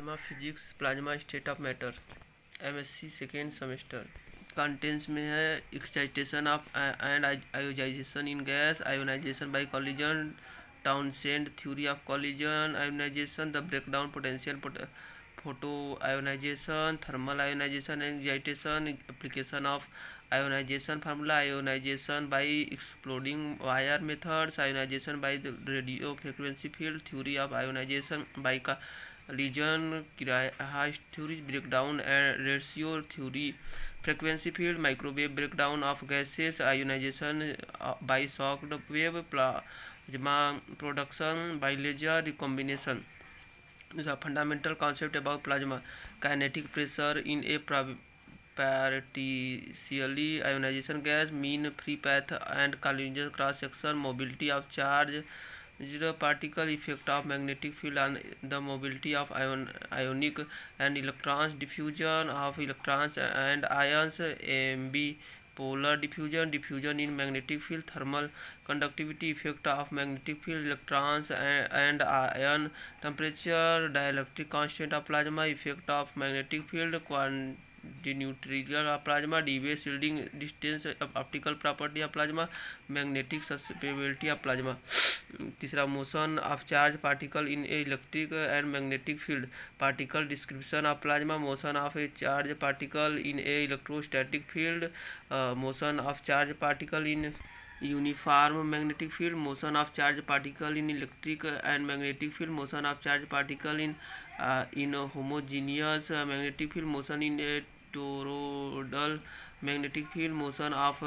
Plasma physics, plasma state of matter, MSc second semester. Contents में है excitation of and ionisation in gas, ionisation by collision, Townsend theory of collision, ionisation, the breakdown potential, photo ionisation, thermal ionisation and excitation, application of ionisation formula, ionisation by exploding wire methods, ionisation by the radio frequency field, theory of ionisation by lesion, किराहास्ट theory, breakdown and ratio theory, frequency field, microwave breakdown of gases, ionization by shock wave, plasma production by laser recombination. These are fundamental concept about plasma. Kinetic pressure in a partially ionization gas, mean free path and collision cross section, mobility of charge particle, effect of magnetic field on the mobility of ionic and electrons, diffusion of electrons and ions, bipolar diffusion, diffusion in magnetic field, thermal conductivity, effect of magnetic field, electrons and ion, temperature, dielectric constant of plasma, effect of magnetic field, continuity of plasma, debase shielding distance, optical property of plasma, magnetic susceptibility of plasma. तीसरा, motion of charge particle in a electric and magnetic field, particle description of plasma, motion of a charge particle in a electrostatic field, motion of charge particle in uniform magnetic field, motion of charge particle in electric and magnetic field, motion of charge particle in homogeneous magnetic field, motion in a toroidal magnetic field, motion of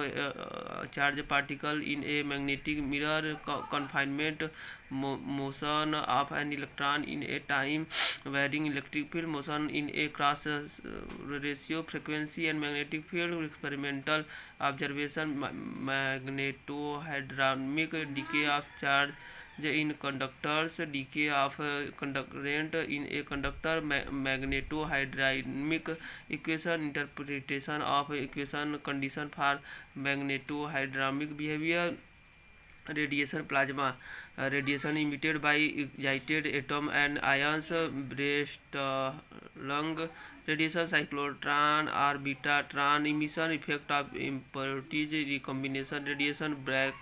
charge particle in a magnetic mirror, confinement, motion of an electron in a time varying electric field, motion in a cross ratio frequency and magnetic field, experimental observation, magnetohydronic decay of charge in conductors, decay of current in a conductor, magnetohydronic equation, interpretation of equation condition for magnetohydronic behavior, radiation plasma, radiation emitted by excited atom and ions, Brightling radiation, cyclotron or betatron emission, effect of impurities, recombination radiation, black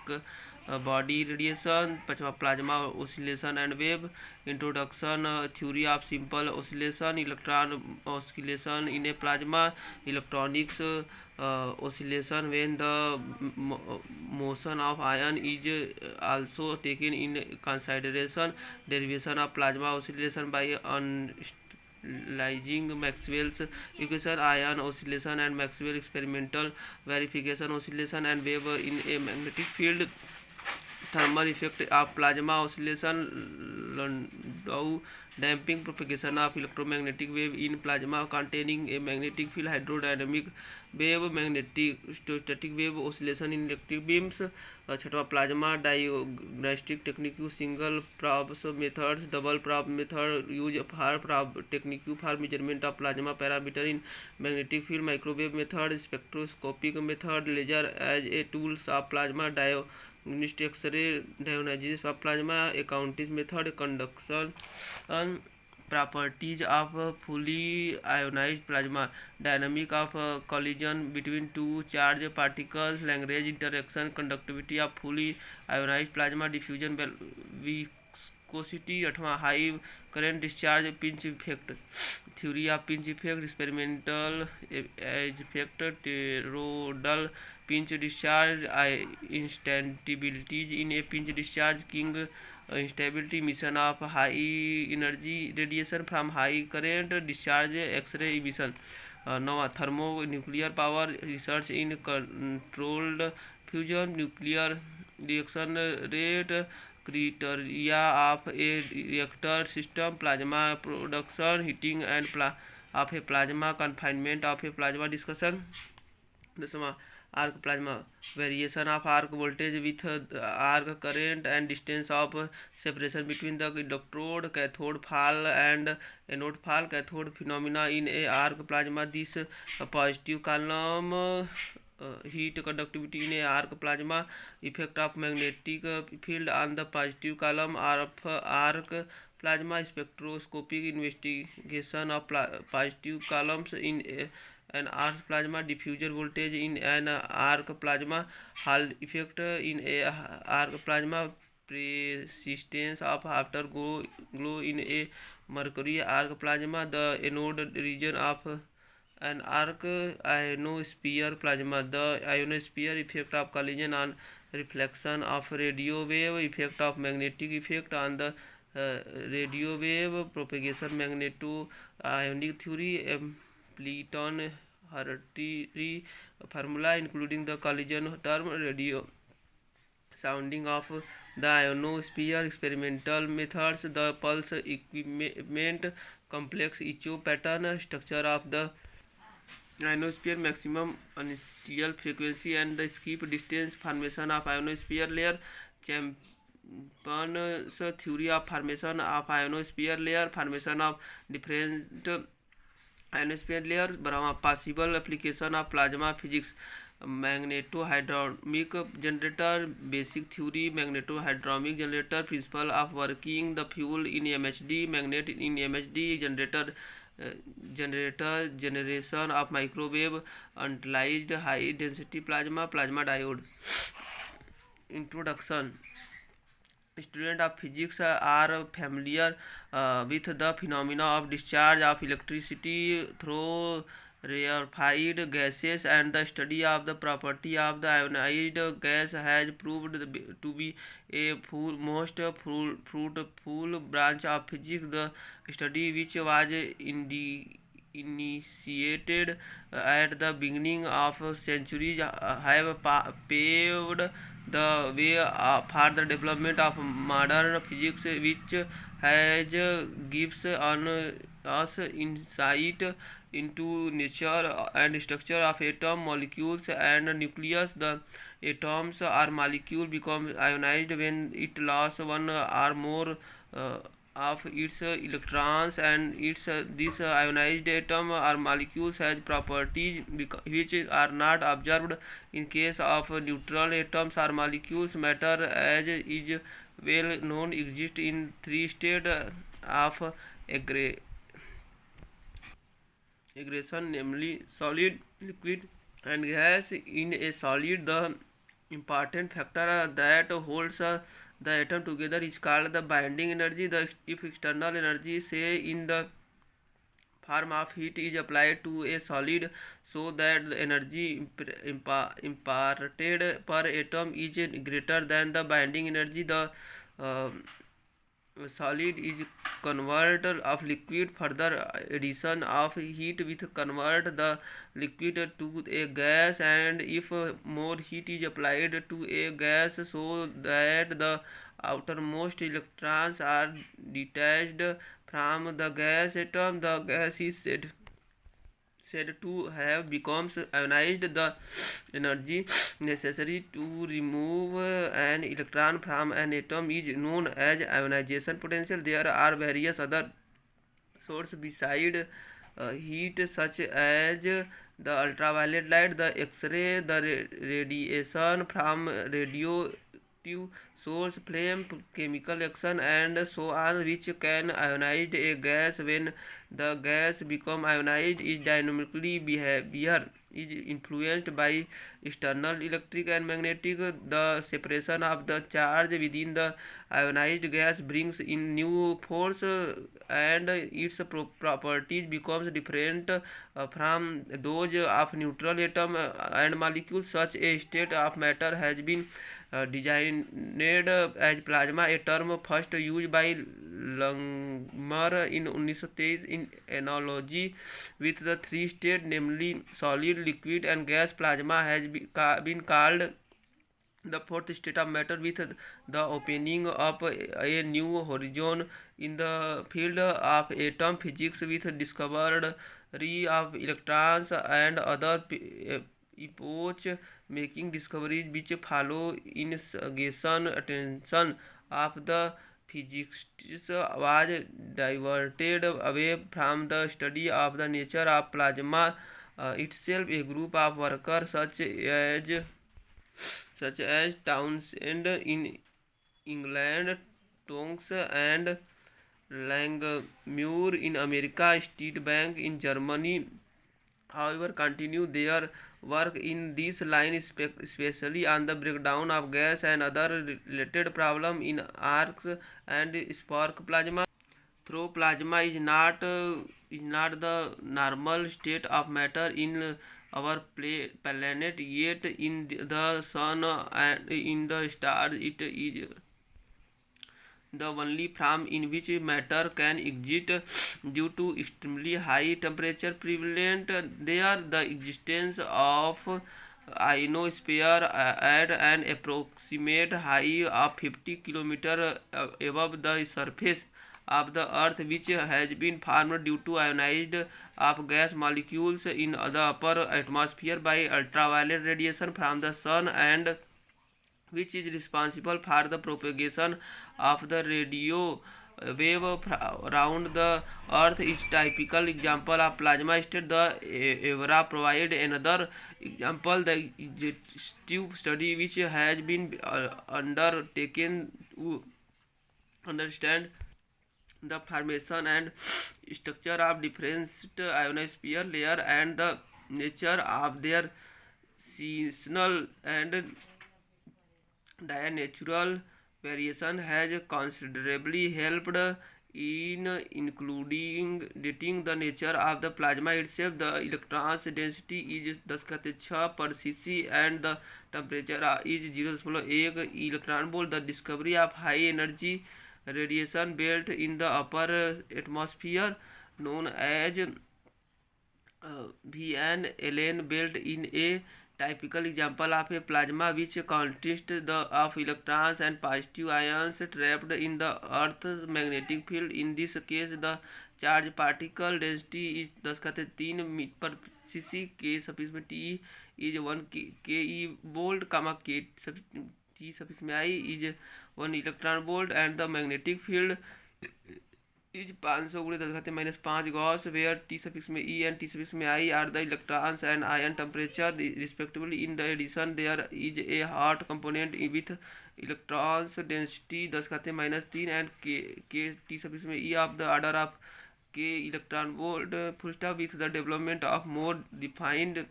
body radiation, plasma oscillation and wave, introduction, theory of simple oscillation, electron oscillation in a plasma, electronics oscillation when the motion of ion is also taken in consideration, derivation of plasma oscillation by analyzing Maxwell's equation, ion oscillation and Maxwell experimental verification, oscillation and wave in a magnetic field, thermal effect of plasma oscillation, Landau damping propagation of electromagnetic wave in plasma containing a magnetic field, hydrodynamic wave, magnetic static wave oscillation in electric beams. छठवां, plasma diagnostic technique, single probes methods, double probe method use for probe technique for measurement of plasma parameter in magnetic field, microwave method, spectroscopic method, laser as a tools of plasma diagnostic, x ray diagnosis of plasma, accounting method, conduction properties of fully ionized plasma, dynamic of collision between two charged particles, Lagrange interaction, conductivity of fully ionized plasma, diffusion viscosity. 8वां, high current discharge pinch effect, theory of pinch effect, experimental effect, toroidal pinch discharge, instabilities in a pinch discharge, King instability, emission of high energy radiation from high current discharge, X-ray emission. 9वां, thermonuclear power, research in controlled fusion, nuclear reaction rate, criteria of a reactor system, plasma production, heating and of a plasma, confinement of a plasma discussion. 10वां, arc plasma, variation of arc voltage with arc current and distance of separation between the electrode, cathode fall and anode fall, cathode phenomena in a arc plasma. This positive column, heat conductivity in a arc plasma, effect of magnetic field on the positive column of arc plasma spectroscopic investigation of positive columns in an arc plasma, diffusion voltage in an arc plasma, Hall effect in a arc plasma, persistence of afterglow in a mercury arc plasma, the anode region of an arc ionosphere plasma, the ionosphere effect of collision on reflection of radio wave, effect of magnetic effect on the radio wave propagation, magneto ionic theory, Platon Hartree formula including the collision term, radio sounding of the ionosphere, experimental methods, the pulse equipment, complex echo pattern structure of the ionosphere, maximum anesthesia frequency and the skip distance, formation of ionosphere layer, Champernowne's theory of formation of ionosphere layer, formation of different ionosphere layer, possible application of plasma physics, magnetohydromic generator, basic theory, magnetohydromic generator, principle of working the fuel in MHD, magnet in MHD, generator generation of microwave utilized high density plasma diode. Introduction. Students of physics are familiar with the phenomena of discharge of electricity through rarefied gases, and the study of the property of the ionized gas has proved to be a most fruitful branch of physics. The study, which was initiated at the beginning of centuries, have paved the way for the development of modern physics, which has gives us insight into nature and structure of atom, molecules, and nucleus. The atoms or molecule become ionized when it loses one or more of its electrons, and this ionized atom or molecules has properties which are not observed in case of neutral atoms or molecules. Matter, as is well known, exists in three states of aggregation, namely solid, liquid, and gas. In a solid, the important factor that holds the atom together is called the binding energy. If external energy, say in the form of heat, is applied to a solid, so that the energy imparted per atom is greater than the binding energy, the solid is converter of liquid. Further addition of heat with convert the liquid to a gas, and if more heat is applied to a gas, so that the outermost electrons are detached from the gas atom, the gas is said to have becomes ionized. The energy necessary to remove an electron from an atom is known as ionization potential. There are various other sources beside heat, such as the ultraviolet light, the X-ray, the radiation from radioactive source, flame, chemical action, and so on, which can ionize a gas. When the gas become ionized, its dynamically behavior is influenced by external electric and magnetic. The separation of the charge within the ionized gas brings in new force, and its properties becomes different from those of neutral atom and molecules. Such a state of matter has been designed as plasma, a term first used by Langmuir in 1923 in analogy with the three states, namely solid, liquid, and gas. Plasma has been called the fourth state of matter, with the opening up a new horizon in the field of atom physics, with discovery of electrons and other epoch-making discoveries which follow. Instigation attention of the physicists was diverted away from the study of the nature of plasma itself. A group of workers such as Townsend in England, Tonks and Langmuir in America, State Bank in Germany, however, continue their work in this line, especially on the breakdown of gas and other related problems in arcs and spark plasma. Though plasma is not the normal state of matter in our planet, yet in the sun and in the stars it is the only form in which matter can exist due to extremely high temperature prevalent there. The existence of ionosphere at an approximate height of 50 km above the surface of the earth, which has been formed due to ionized of gas molecules in the upper atmosphere by ultraviolet radiation from the sun, and which is responsible for the propagation of the radio wave around the earth, is typical example of plasma state. The EVRA provide another example. The exhaustive study which has been undertaken to understand the formation and structure of different ionosphere layer and the nature of their seasonal and dianatural variation has considerably helped in including dating the nature of the plasma itself. The electrons density is 10⁶ per cc and the temperature is 0.1 electron volt. The discovery of high energy radiation belt in the upper atmosphere, known as Van Allen belt, in a typical example of a plasma which consists of electrons and positive ions trapped in the Earth's magnetic field. In this case, the charge particle density is 10⁻³ per cc. K sub T is 1 ke volt, K T sub I is 1 electron volt, and the magnetic field is 500 × 10⁻⁵ Gauss, where T sub E and T sub I are the electrons and ion temperature respectively. In addition, there is a hot component with electrons density 10⁻³ and K T sub E of the order of K electron volt. With the development of more defined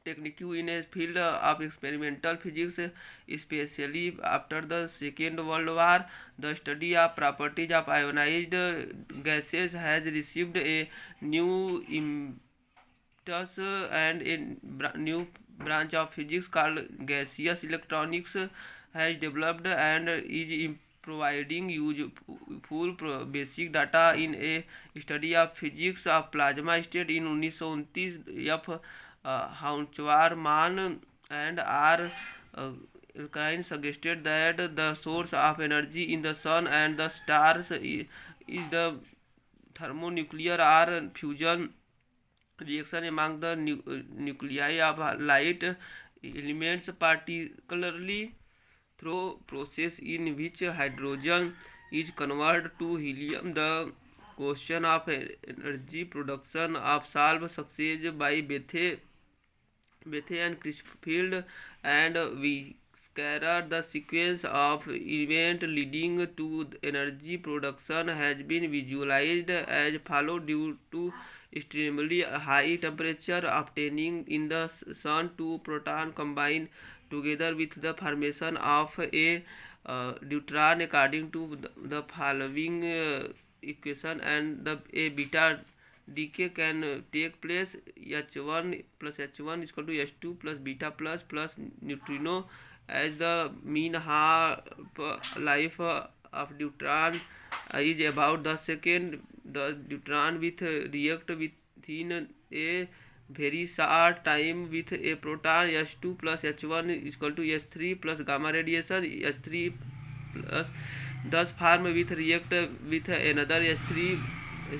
technique in a field of experimental physics, especially after the Second World War, the study of properties of ionized gases has received a new impetus, and a new branch of physics called gaseous electronics has developed and is providing useful basic data in a study of physics of plasma state. In 1929, F. Houchard-Mann and R. Klein suggested that the source of energy in the sun and the stars is the thermonuclear or fusion reaction among the nuclei of light elements, particularly through process in which hydrogen is converted to helium. The question of energy production of solved success by Bethe and Crisfield and Wieskarer. The sequence of events leading to energy production has been visualized as follows. Due to extremely high temperature obtaining in the sun, two protons combine together with the formation of a neutron according to the following equation, and a beta decay can take place. H1 plus H1 is equal to H2 plus beta plus neutrino. As the mean half-life of neutron is about 10 seconds, the neutron will react within a very short time with a proton. H2 plus H1 is equal to H3 plus gamma radiation. H3 plus thus form with react with another H3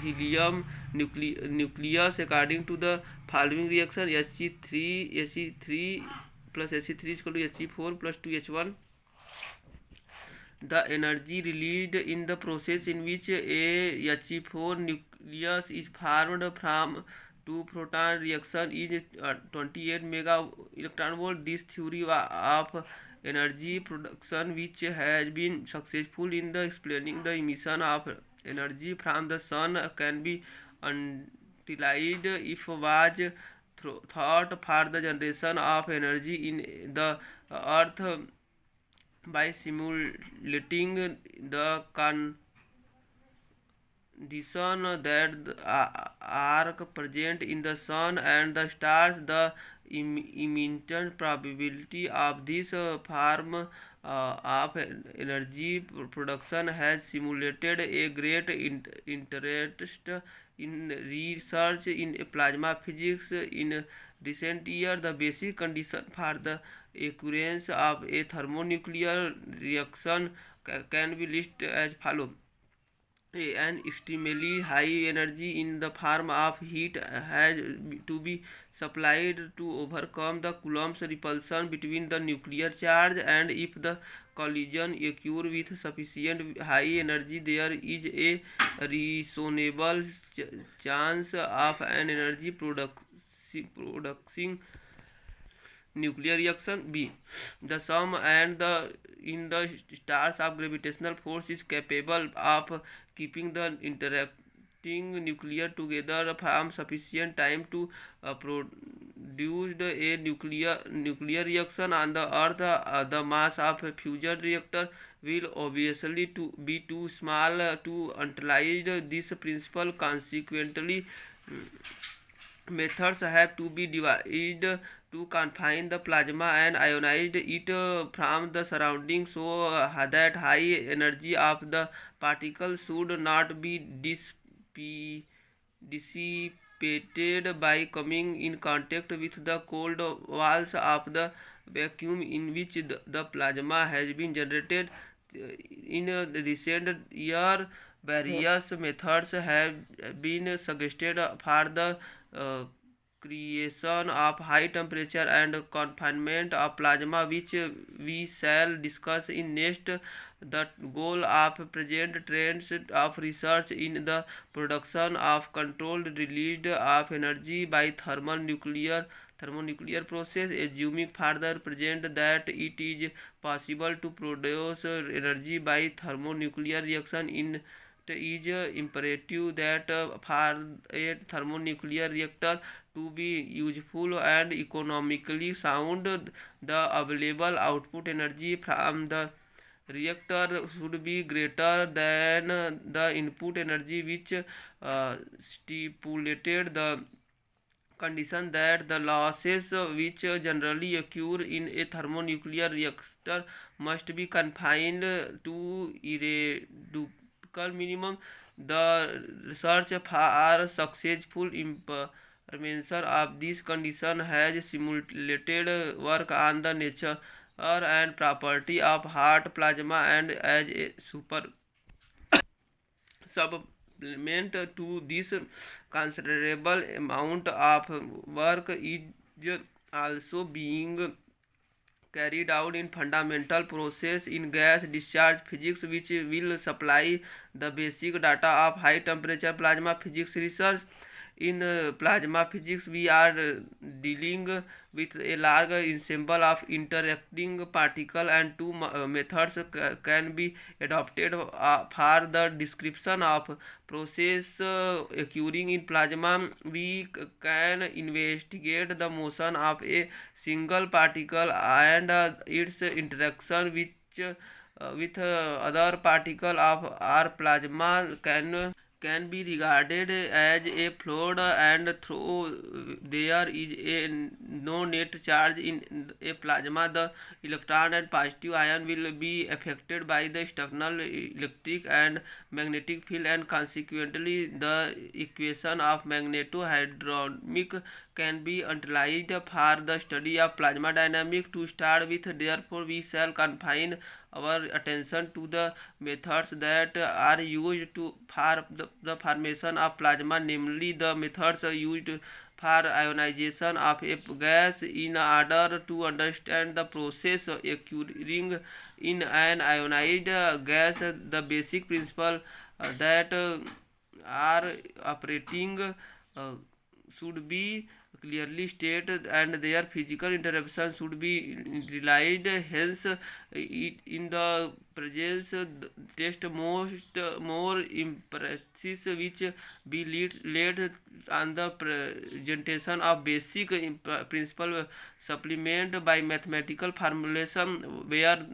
helium nucleus according to the following reaction. He3 plus He3 is equal to He4 plus 2H1. The energy released in the process in which a He4 nucleus is formed from two proton reaction is 28 mega electron volt. This theory of energy production, which has been successful in the explaining the emission of Energy from the sun can be utilized if was thought for the generation of energy in the earth by simulating the condition that are present in the sun and the stars. The imminent probability of this form of energy production has simulated a great interest in research in plasma physics in recent years. The basic condition for the occurrence of a thermonuclear reaction can be listed as follows. An extremely high energy in the form of heat has to be supplied to overcome the Coulomb's repulsion between the nuclear charge, and if the collision occurs with sufficient high energy, there is a reasonable chance of an energy producing nuclear reaction. B. The sum and the in the stars of gravitational force is capable of keeping the interacting nuclear together from sufficient time to produce a nuclear reaction on the earth. The mass of a fusion reactor will obviously be too small to utilize this principle. Consequently, methods have to be devised to confine the plasma and ionize it from the surroundings so that high energy of the particle should not be dissipated by coming in contact with the cold walls of the vacuum in which the plasma has been generated. In recent years, various methods have been suggested for the uh, creation of high temperature and confinement of plasma, which we shall discuss in next. The goal of present trends of research in the production of controlled release of energy by thermonuclear process, assuming further present that it is possible to produce energy by thermonuclear reaction. It is imperative that for a thermonuclear reactor to be useful and economically sound, the available output energy from the reactor should be greater than the input energy, which stipulated the condition that the losses which generally occur in a thermonuclear reactor must be confined to irreducible minimum. The research for successful implementation of this condition has simulated work on the nature and property of hot plasma, and as a supplement to this, considerable amount of work is also being carried out in fundamental process in gas discharge physics, which will supply the basic data of high temperature plasma physics research. In plasma physics, we are dealing with a large ensemble of interacting particles, and two methods can be adopted for the description of process occurring in plasma. We can investigate the motion of a single particle and its interaction with other particle of our plasma can be regarded as a fluid, and though there is no net charge in a plasma, the electron and positive ion will be affected by the external electric and magnetic field, and consequently the equation of magnetohydrodynamics can be utilized for the study of plasma dynamics. To start with, therefore, we shall confine our attention to the methods that are used for the formation of plasma, namely the methods used for ionization of a gas. In order to understand the process occurring in an ionized gas, the basic principles that are operating should be clearly stated and their physical interaction should be relied. Hence, in the presence test most more emphasis which be laid on the presentation of basic principle supplement by mathematical formulation where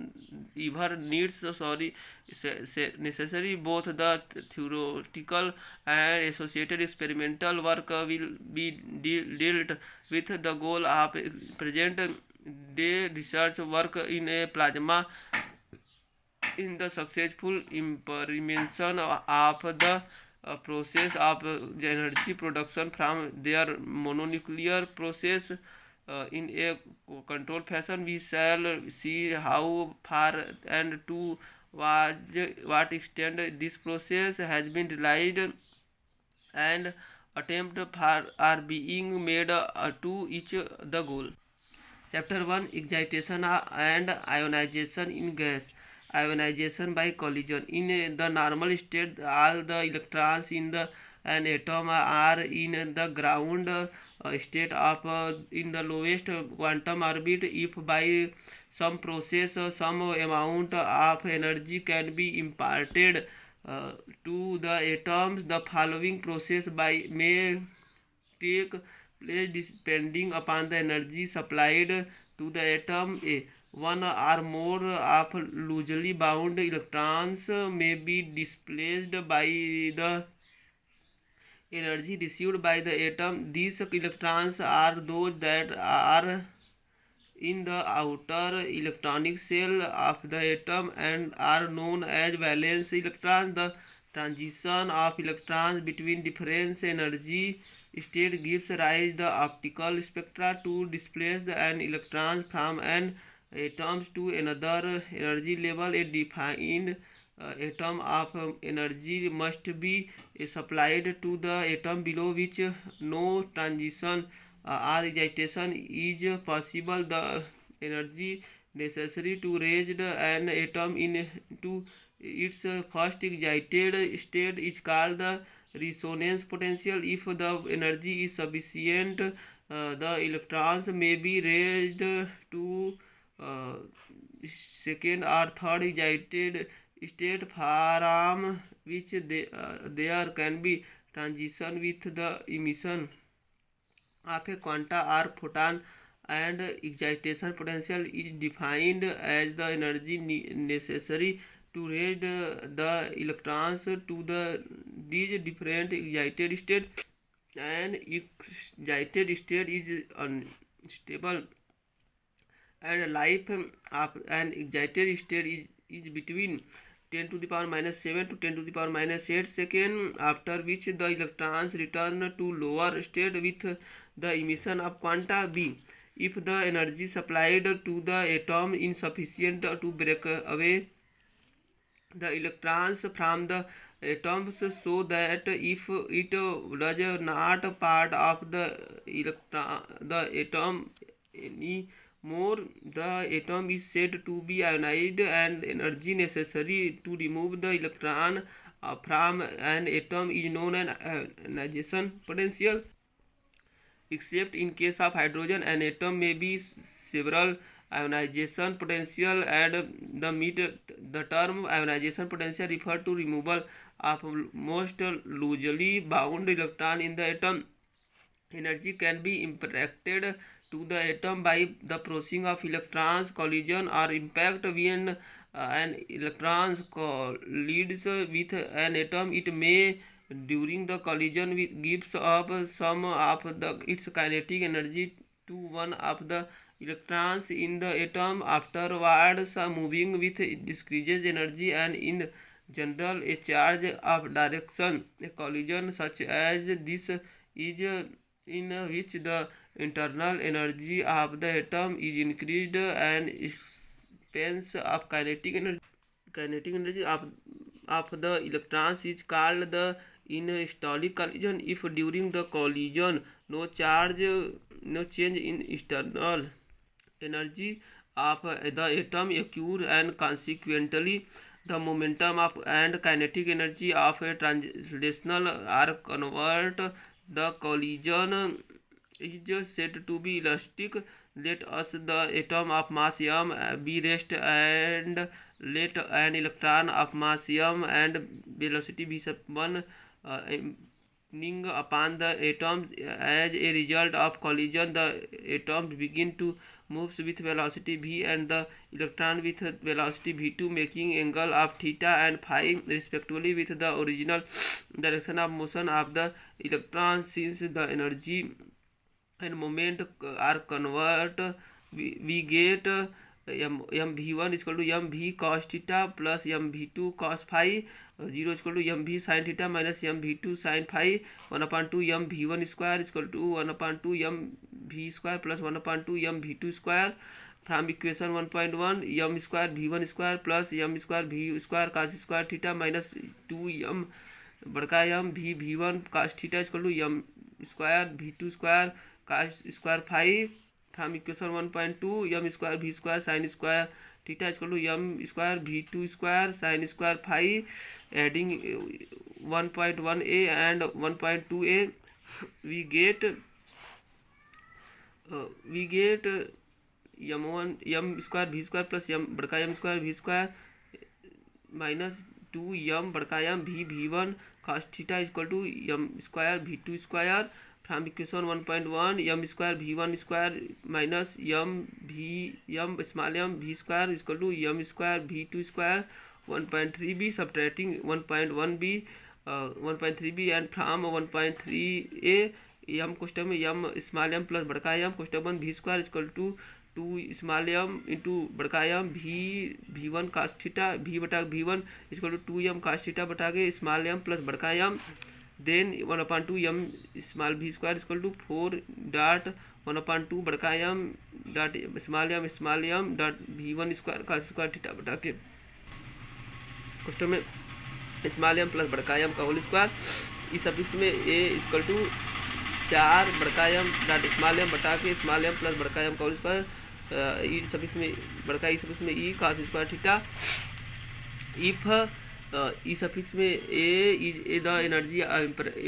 ever needs necessary. Both the theoretical and associated experimental work will be dealt with the goal of present day research work in a plasma in the successful implementation of the process of energy production from their mononuclear process in a controlled fashion. We shall see how far and to what extent this process has been realized and attempt are being made to each the goal. Chapter 1: Excitation and ionization in gas. Ionization by collision. In the normal state, all the electrons in an atom are in the ground state of in the lowest quantum orbit. If by some process some amount of energy can be imparted to the atoms, the following process may take place depending upon the energy supplied to the atom. One or more of loosely bound electrons may be displaced by the energy received by the atom. These electrons are those that are in the outer electronic shell of the atom and are known as valence electrons. The transition of electrons between different energy state gives rise the optical spectra. To displace an electron from an atom to another energy level, a defined atom of energy must be supplied to the atom below which no transition or excitation is possible. The energy necessary to raise an atom into its first excited state is called the resonance potential. If the energy is sufficient, the electrons may be raised to second or third excited state from which there can be transition with the emission of a quanta or photon, and excitation potential is defined as the energy necessary to raise the electrons to these different excited state. An excited state is unstable and life of an excited state is between 10 to the power minus 7 to 10 to the power minus 8 second, after which the electrons return to lower state with the emission of quanta b. If the energy supplied to the atom is insufficient to break away the electrons from the atoms, so that if it does not part of the atom anymore, the atom is said to be ionized, and energy necessary to remove the electron from an atom is known as ionization potential. Except in case of hydrogen, an atom may be several ionization potential, and the term ionization potential refer to removal of most loosely bound electron in the atom. Energy can be imparted to the atom by the processing of electrons collision or impact. When an electron collides with an atom, it may during the collision gives up some of its kinetic energy to one of the electrons in the atom. Afterwards, moving with decreases energy, and in general a charge of direction. A collision such as this is in which the internal energy of the atom is increased and expense of kinetic energy of the electrons is called the in-stalling collision. If during the collision no change in external energy of the atom occurs, and consequently the momentum of and kinetic energy of a translational are converted, The collision is said to be elastic. Let us the atom of mass m be rest and let an electron of mass m and velocity v sub 1 acting upon the atom. As a result of collision, the atoms begin to move with velocity v and the electron with velocity v2, making angle of theta and phi respectively with the original direction of motion of the electron. Since the energy and moment are converted, we get mv1 is equal to mv cos theta plus mv2 cos phi, 0 is equal to mv sin theta minus mv2 sin phi, 1/2 mv1 square is equal to 1/2 mv square plus 1/2 mv2 square. From equation 1.1, m square v1 square plus m square v square cos square theta minus 2m बड़का m v1 cos theta is equal to m square v2 square cos square phi. From equation 1.2, m square v square sin square theta is equal to m square v2 square sin square phi. Adding 1.1a and 1.2a, we get m square v square plus बड़का m square v square minus 2m बड़का m v1 cos theta is equal to m square v2 square. From equation 1.1, m square v1 square minus m small m v square is equal to m square v2 square. 1.3b subtracting 1.1b 1.3b and from 1.3a, m question में m small m plus बड़का m question 1 v square is equal to 2 small m into बड़का m v1 cos theta v बटा v1 is equal to 2m cos theta बटा के small m plus बड़का m, then 1/2 m small v square is equal to 4 dot 1/2 बड़का m dot small m dot v1 square cos square theta बटा के question में small m plus बड़का m का whole square. इस सफिक्स में a equal to 4 बड़का m dot small m बटा के स्मॉल m प्लस बड़का m का होल स्क्वायर. ई सफिक्स में बड़का ई सफिक्स में E cos square theta. If E suffix में a the energy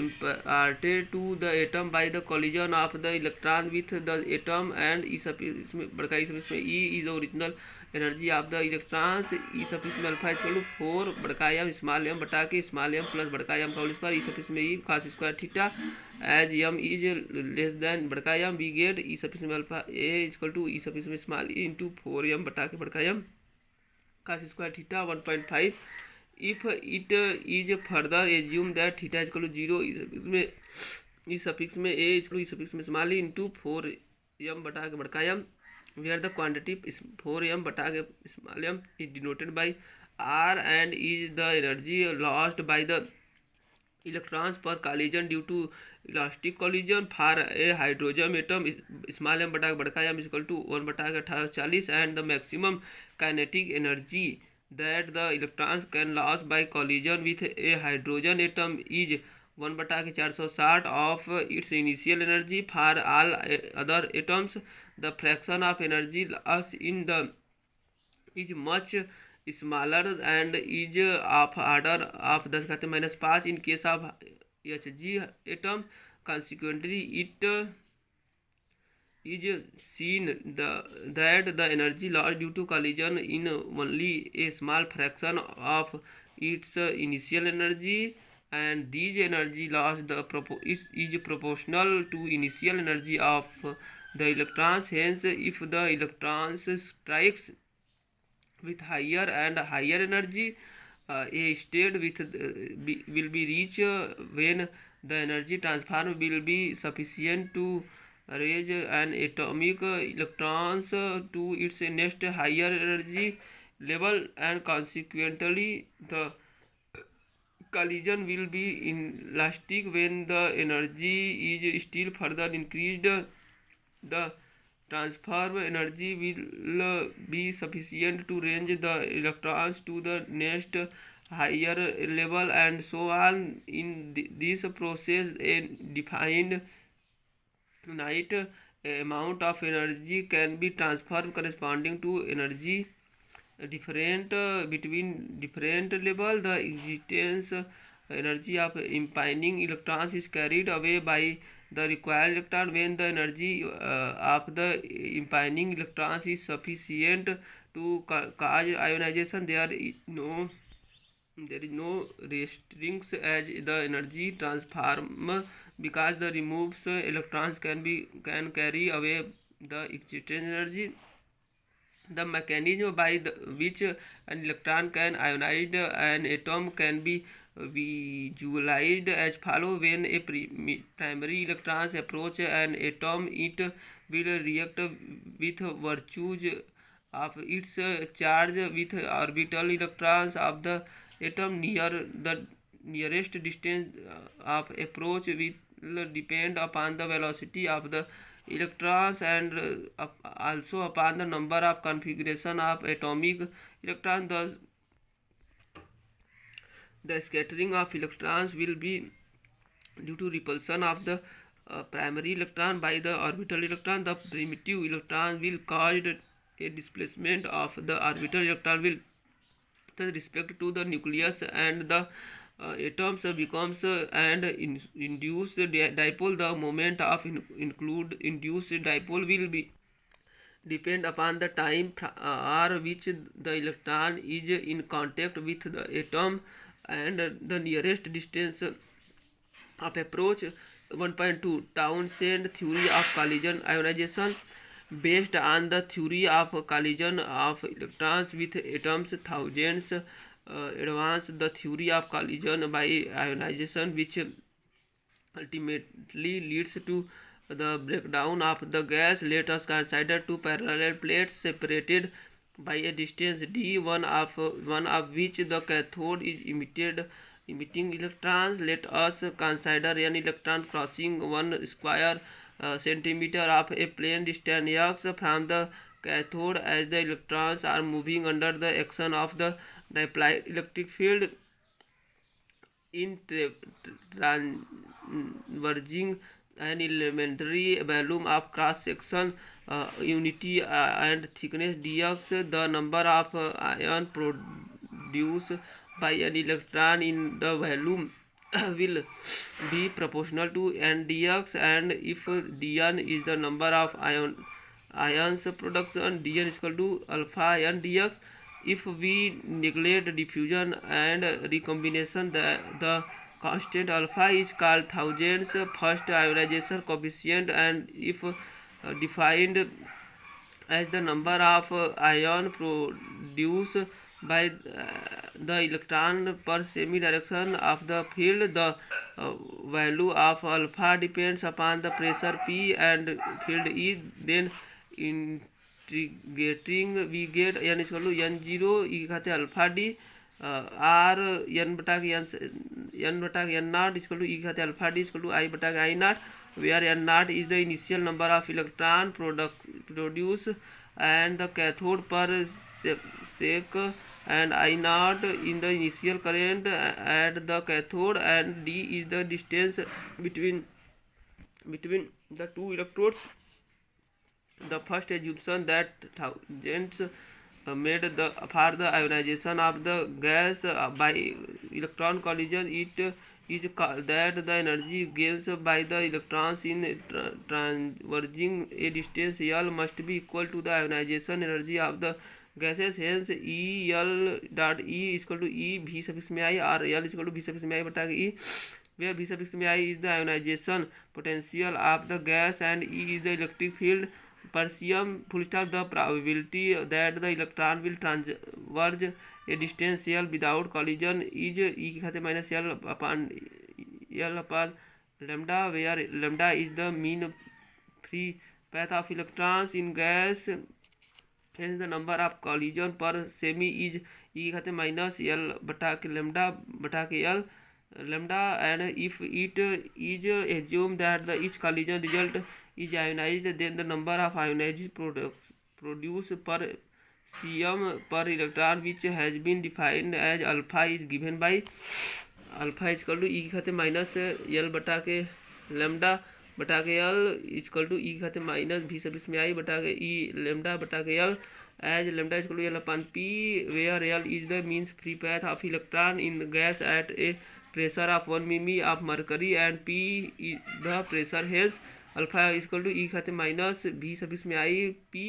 imparted to the atom by the collision of the electron with the atom, and E suffix में बड़का E suffix में E is the original energy of the electrons. E suffix में alpha equal to 4 बड़का m small m बटा के small m plus बड़का m का whole square. E suffix में E cos square theta. As m is less than बड़का m we get E suffix में alpha a equal to E suffix में small e into 4m बटा के बड़का m cos square theta 1.5. If it is further assume that theta equal to 0, इस suffix में a equal e suffix में small e into 4m बटा के बड़का m, where the quantity 4m बटा के small m is denoted by r and is the energy lost by the electrons per collision due to elastic collision. For a hydrogen atom, small m बटा के बड़का m is equal to 1 बटा के 1840, and the maximum kinetic energy that the electrons can lose by collision with a hydrogen atom is 1 बटा के 460 of its initial energy. For all other atoms, the fraction of energy lost in the is much smaller and is of order of 10⁻⁵. In case of Hg atom, consequently it is seen that the energy lost due to collision in only a small fraction of its initial energy, and this energy loss is proportional to initial energy of the electrons. Hence, if the electrons strikes with higher and higher energy, a state will be reached when the energy transfer will be sufficient to raise an atomic electrons to its next higher energy level, and consequently the collision will be inelastic. When the energy is still further increased, the transfer energy will be sufficient to raise the electrons to the next higher level, and so on. In this process, a definite amount of energy can be transferred corresponding to energy different between different level. The existence energy of impinging electrons is carried away by the required electron. When the energy of the impinging electrons is sufficient to cause ionization, there is no restrictions as the energy transform, because the removes electrons can carry away the existing energy. The mechanism by which an electron can ionize an atom can be visualized as follows. When a primary electron approach an atom, it will react with virtue of its charge with orbital electrons of the atom. Near the nearest distance of approach will depend upon the velocity of the electrons and also upon the number of configuration of atomic electrons. Thus, the scattering of electrons will be due to repulsion of the primary electron by the orbital electron. The primitive electron will cause a displacement of the orbital electron with respect to the nucleus, and the atoms becomes and induced dipole. The moment of induced dipole will be depend upon the time r which the electron is in contact with the atom and the nearest distance of approach. 1.2 Townsend theory of collision ionization. Based on the theory of collision of electrons with atoms, Townsend advanced the theory of collision by ionization, which ultimately leads to the breakdown of the gas. Let us consider two parallel plates separated by a distance d, one of which the cathode is emitting electrons. Let us consider an electron crossing 1 square centimeter of a plane distance x from the cathode. As the electrons are moving under the action of the applied electric field in transverging an elementary volume of cross section unity and thickness dx, the number of ion produced by an electron in the volume will be proportional to n dx, and if dn is the number of ions production, dn is equal to alpha n dx. If we neglect diffusion and recombination, the constant alpha is called Thousand's first ionization coefficient, and if defined as the number of ion produced by the electron per semi-direction of the field. The value of alpha depends upon the pressure P and field E. Then integrating we get n is equal to n0 e खाते alpha D R n बटा के n बटा के n not is equal to e खाते alpha D is equal to I बटा के I not, where n naught is the initial number of electron produced and the cathode per sec, and I naught in the initial current at the cathode, and d is the distance between the two electrodes. The first assumption that Townsend made for the ionization of the gas by electron collision, it is that the energy gains by the electrons in transverging a distance L must be equal to the ionization energy of the gases. Hence E L dot E is equal to E V suffix में I, or L is equal to V suffix में I बटा E, where V suffix में I is the ionization potential of the gas and E is the electric field. Persium full stop. The probability that the electron will transverge a distance L without collision is E खाते minus L upon lambda, where lambda is the mean free path of electrons in gas. Hence the number of collision per semi is E खाते minus L बटा के lambda बटा के L lambda, and if it is assumed that the each collision result is ionized, then the number of ionized produced per cm per electron, which has been defined as alpha, is given by alpha is equal to E खाते minus L बटा के lambda बटा के L is equal to E खाते minus V suffix में I बटा के E lambda बटा के L, as lambda is equal to L upon P, where L is the mean free path of electron in the gas at a pressure of 1 mm of mercury and P the pressure. Hence alpha equal to E खाते minus भी सब इसमें आई P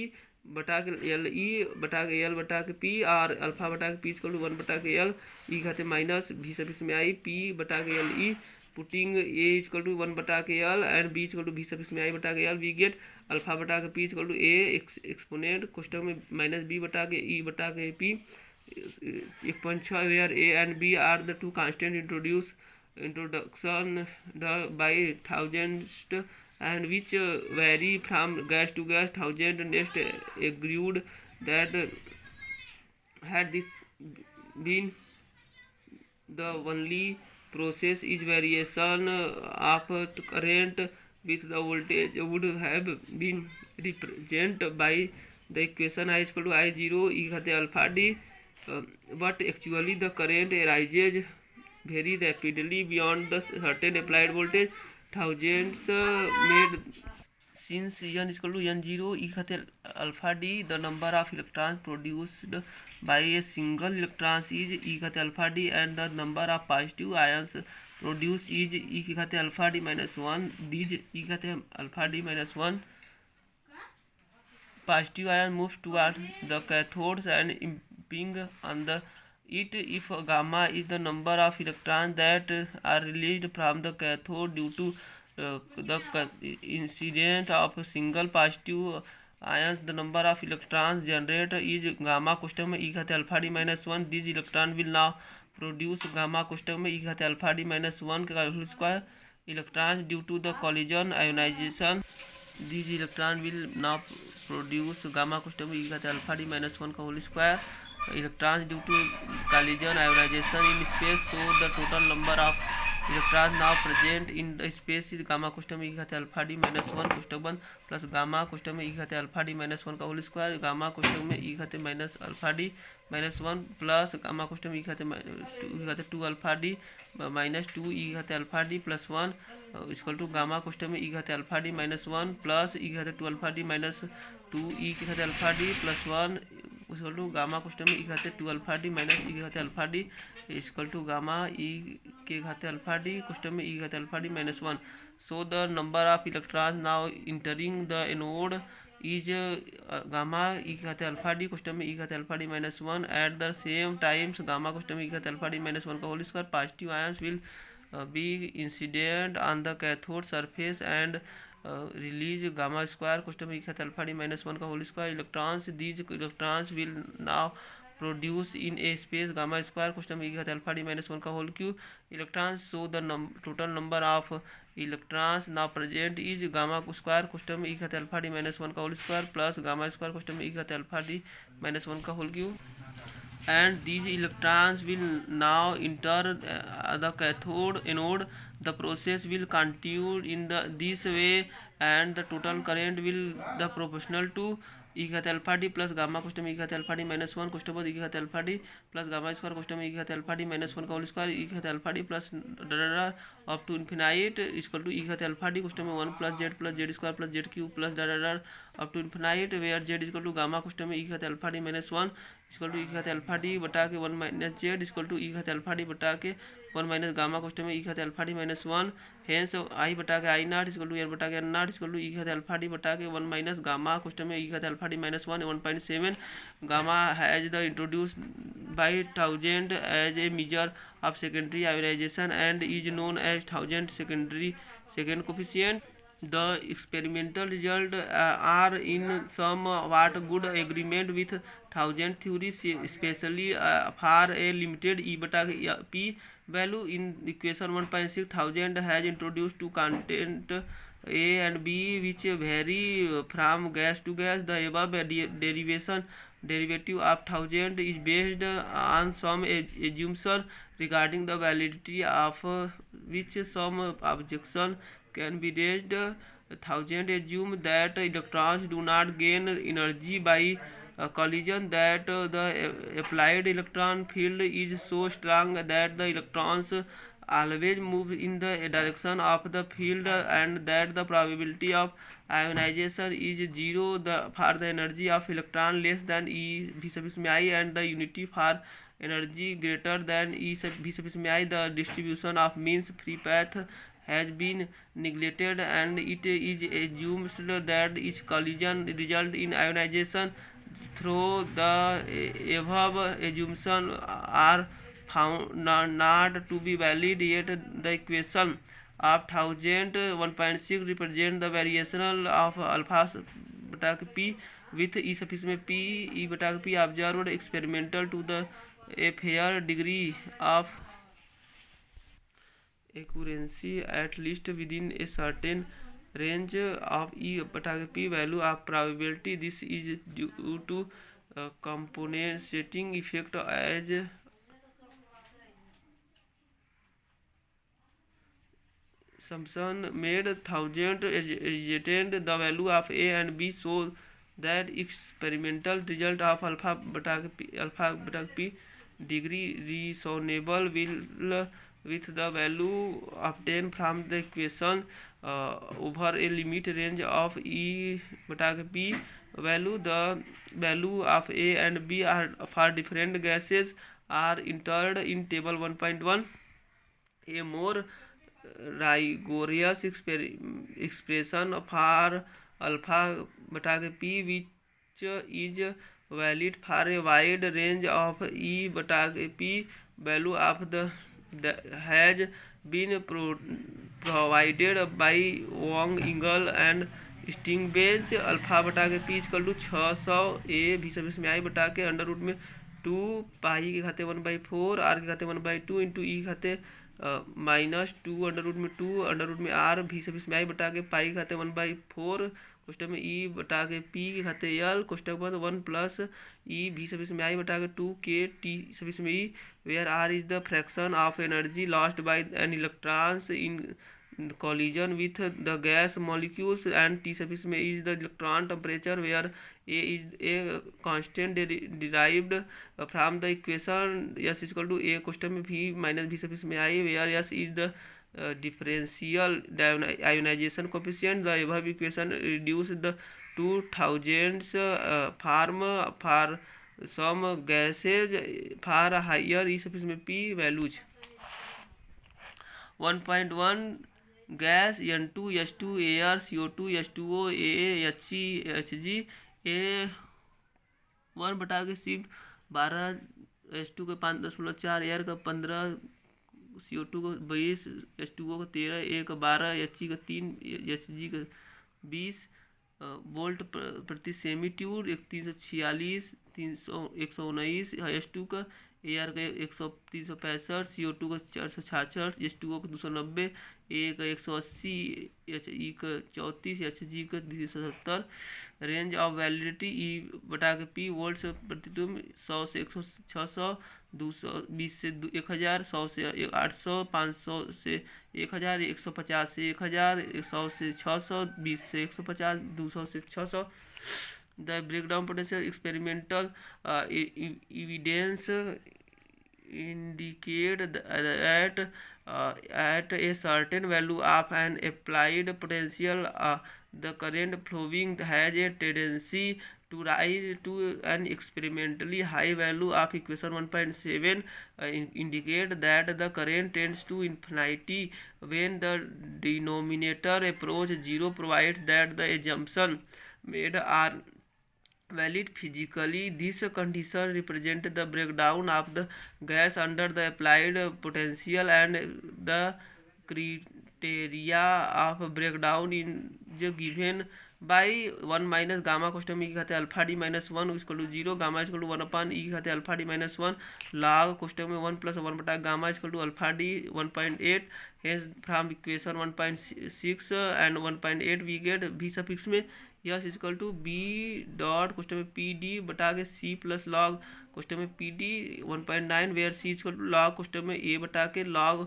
बटा के L ई बटा के L बटा के पी और अल्फा बटा के पी इक्वल टू 1 बटा के एल ई खाते माइनस भी सब इसमें आई पी बटा के L E putting a equal to 1 बटा के L and B equal to भी सब इसमें आई बटा के एल वी गेट अल्फा बटा के P equal to a exponent कोष्टक में माइनस बी बटा के ई बटा के P 1.6 where a and b are the two constant introduction by thousands and which vary from gas to gas. Thousand next agreed that had this been the only process is variation of current with the voltage would have been represented by the equation I equal to I0 e खाते alpha D but actually the current rises very rapidly beyond the certain applied voltage. Thousands made since n equal to n0 e खाते alpha D the number of electrons produced by a single electron is e खाते alpha D and the number of positive ions produced is e खाते alpha D minus 1. These e खाते alpha D minus 1 positive ion moves toward the cathodes and imping on the it if gamma is the number of electrons that are released from the cathode due to the incident of single positive ions. The number of electrons generated is gamma कोष्टक में e खाते alpha D minus 1. These electron will now produce gamma कोष्टक में e खाते alpha D minus 1 का whole square electrons due to the collision ionization. These electron will now produce gamma कोष्टक में e खाते अल्फा डी माइनस 1 का whole square electrons due to collision ionization in space. So the total number of electrons now present in the space is gamma कोष्टक में e खाते alpha D minus 1 कोष्टक बंद plus gamma कोष्टक में e खाते alpha D minus 1 का whole square gamma कोष्टक में e खाते minus alpha D minus 1 plus gamma कोष्टक में e खाते 2 अल्फा डी माइनस 2 e खाते alpha D plus 1 equal to gamma कोष्टक में e खाते alpha D minus 1 plus e खाते 2 अल्फा डी माइनस 2 e के खाते alpha D plus 1 equal to gamma कोष्टक में e खाते 2 अल्फा डी माइनस e के खाते alpha d equal to gamma e के खाते अल्फा डी कोष्टक में e खाते alpha D minus 1. So the number of electrons now entering the anode is gamma e खाते अल्फा डी कोष्टक में e खाते alpha D minus 1. At the same times gamma कोष्टक में e खाते अल्फा डी माइनस 1 का whole square positive ions will be incident on the cathode surface and release gamma square कोष्टक में e खाते अल्फा डी माइनस 1 का whole square electrons. These electrons will now produce in a space gamma square कोष्टक में e खाते alpha D minus 1 का whole cube electrons. So the total number of electrons now present is gamma square कोष्टक में e खाते alpha D minus 1 का whole square plus gamma square कोष्टक में e खाते अल्फा डी माइनस 1 का whole cube. And these electrons will now enter the cathode anode. The process will continue in this way and the total current will the proportional to e खाते alpha D plus gamma कोष्टक में e खाते alpha D minus 1 कोष्टक बाद e खाते alpha D plus gamma square कोष्टक में e खाते alpha D minus 1 का होल स्क्वायर e खाते अल्फा डी प्लस डाडा up to infinite equal to e खाते अल्फा डी कोष्टक में 1 plus Z square plus Z cube plus डाडा up to infinite where Z equal to gamma कोष्टक में e खाते alpha D minus 1 equal to E खाते alpha D बटा के 1 minus Z equal to E खाते अल्फा डी बटा के 1 माइनस गामा कोष्टक में ई खाते alpha D minus 1. Hence I बटा के आई नाट इक्वल टू एल बटा के N naught equal to E खाते अल्फा डी बटा के 1 माइनस गामा कोष्टक में ई खाते alpha D minus 1 1.7. Gamma has the introduce by Townsend as a measure of secondary ionization and is known as Townsend second coefficient. The experimental results are in somewhat good agreement with thousand theory, especially for a limited e beta p value. In equation 1.6 thousand has introduced two content A and B which vary from gas to gas. The above derivative of thousand is based on some assumption regarding the validity of which some objection can be raised. Thousand assume that electrons do not gain energy by collision, that the applied electron field is so strong that the electrons always move in the direction of the field and that the probability of ionization is 0 for the energy of electron less than E v sub I and the unity for energy greater than E sub V sufficient I, the distribution of means free path has been neglected, and it is assumed that each collision result in ionization. Through the above assumptions are found not to be valid, yet the equation of 1,001.6 represents the variation of alpha beta p with E sufficient p E beta p observed experimental to the a fair degree of accuracy, at least within a certain range of E beta p value of probability. This is due to compensating effect as assumption made thousand rejected the value of A and B, so that experimental result of alpha beta p degree reasonable will with the value obtained from the equation over a limit range of E beta p value. The value of A and B are for different gases are entered in table 1.1. A more rigorous expression for alpha beta p, which is valid for a wide range of E beta p value of the has been provided by Wong, Engel and स्टिंगबेज. Alpha बटा के P equal to 600 ए भी सब इसमें आई बटा के under root में 2 पाई के खाते 1/4 आर के खाते 1/2 इंटू ई खाते -2 अंडर रूट में 2 अंडर रूट में आर भी सब इसमें आई बटा के पाई के खाते 1/4 क्वेश्चन में ई बटा के पी के खाते एल क्वेश्चन के बाद 1 प्लस ई भी सब इसमें आई बटा के 2 के टी सब इसमें E where R is the fraction of energy lost by an electrons in collision with the gas molecules, and T surface में is the electron temperature, where A is a constant derived from the equation S is equal to A question में V minus V surface में I, where S is the differential ionization coefficient. The above equation reduce the 2000s form for some gases for higher E surface में P values. 1.1 gas N2 H2 AR CO2 H2O AA HC HG A1 बटा के सिर्फ 12 H2 का 5.4 air का 15 CO2 को 22 H2O का 13 A का 12 HC का 3 HG का 20 वोल्ट प्रति सेमी ट्यूब 346 119 H2 का AR का 365 CO2 का 466 H2O का 290 A का 180 HE का 34 HG का 370. रेंज ऑफ वैलिडिटी ई बटा के पी वोल्ट प्रति ट्यूब 100 से 600 220 से 1000 100 से 800 500 से 1000 150 से 1000 100 से 600 20 से 150 200 से 600. The breakdown potential experimental evidence indicate that at a certain value of an applied potential the current flowing has a tendency to rise to an experimentally high value of equation 1.7 indicate that the current tends to infinity when the denominator approach 0, provides that the assumption made are valid physically. This condition represents the breakdown of the gas under the applied potential, and the criteria of breakdown is given by 1 minus gamma question में कहते हैं alpha D minus 1 equal to 0 gamma equal to 1 upon e कहते हैं alpha D minus 1 log question में 1 plus 1 बटा gamma equal to alpha d 1.8. Hence from equation 1.6 and 1.8 we get भी suffix में यस equal to B dot question में P D बटा के सी प्लस लॉग क्वेश्चन में P D 1.9 where C equal to log question में A बटा के लॉग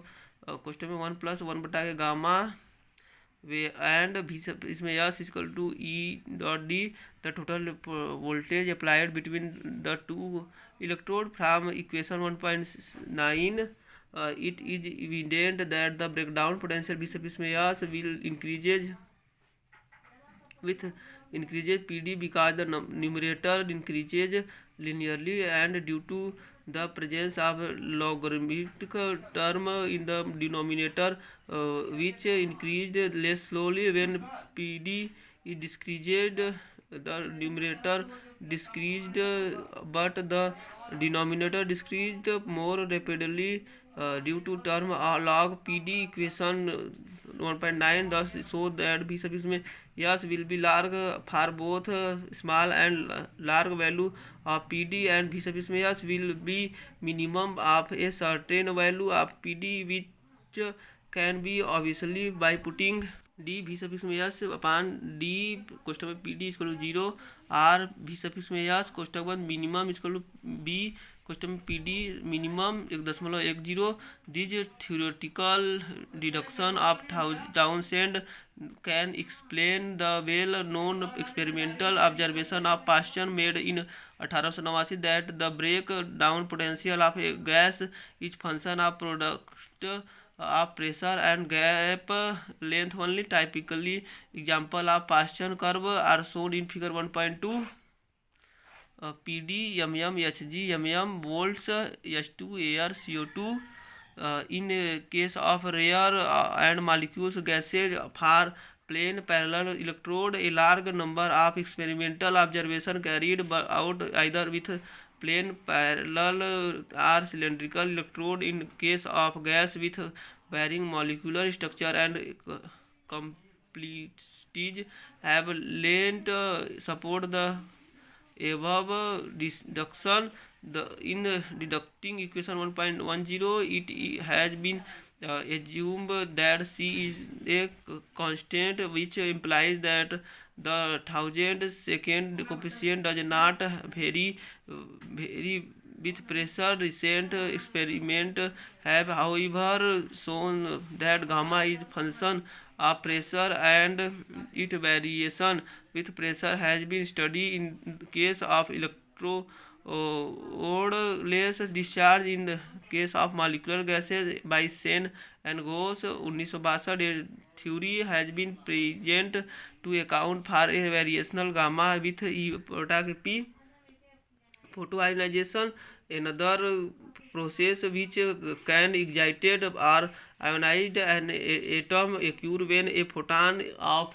क्वेश्चन में 1 प्लस 1 बटा के गामा वे एंड भी इसमें यस equal to E dot D the total voltage applied between the two electrode from equation 1.9. It is evident that the breakdown potential भी इसमें yes will increases with increases PD because the numerator increases linearly, and due to the presence of logarithmic term in the denominator, which increased less slowly when PD is decreased. The numerator decreased, but the denominator decreased more rapidly due to term log PD equation 1.9, thus so that b sub इसमें yes will be large for both small and large value of PD, and b sub इसमें yes will be minimum of a certain value of PD, which can be obviously by putting D B suffix में yes upon D कोष्टक में P D equal to 0 or B suffix में yes कोष्टक बाद minimum equal to B कोष्टक में P D minimum 1.10 this theoretical deduction of Townsend can explain the well known experimental observation of Paschen made in 1889 that the break down potential of a gas is function of product of pressure and gap length only. Typically example of Paschen curve are shown in figure 1.2. PD mm Hg mm volts H2 air CO2. In case of rare and molecules gases for plane parallel electrode, a large number of experimental observation carried out either with plane parallel or cylindrical electrode. In case of gas with varying molecular structure and complexities have lent support the above deduction. In deducting equation 1.10, it has been assumed that C is a constant, which implies that the 1000-second coefficient does not vary with pressure. Recent experiments have however shown that gamma is function of pressure, and its variation with pressure has been studied in case of electrodeless discharge. In the case of molecular gases by Sen and Gauss 1962, a theory has been present to account for a variational gamma with E P. Photoionization, another process which can excite or ionize an atom, occurs when a photon of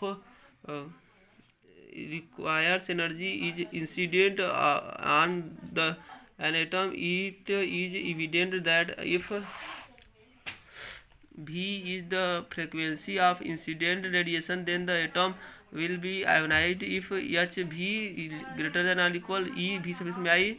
requires energy is incident on an atom. It is evident that if V is the frequency of incident radiation, then the atom will be ionized. If H V is greater than or equal E V sub में I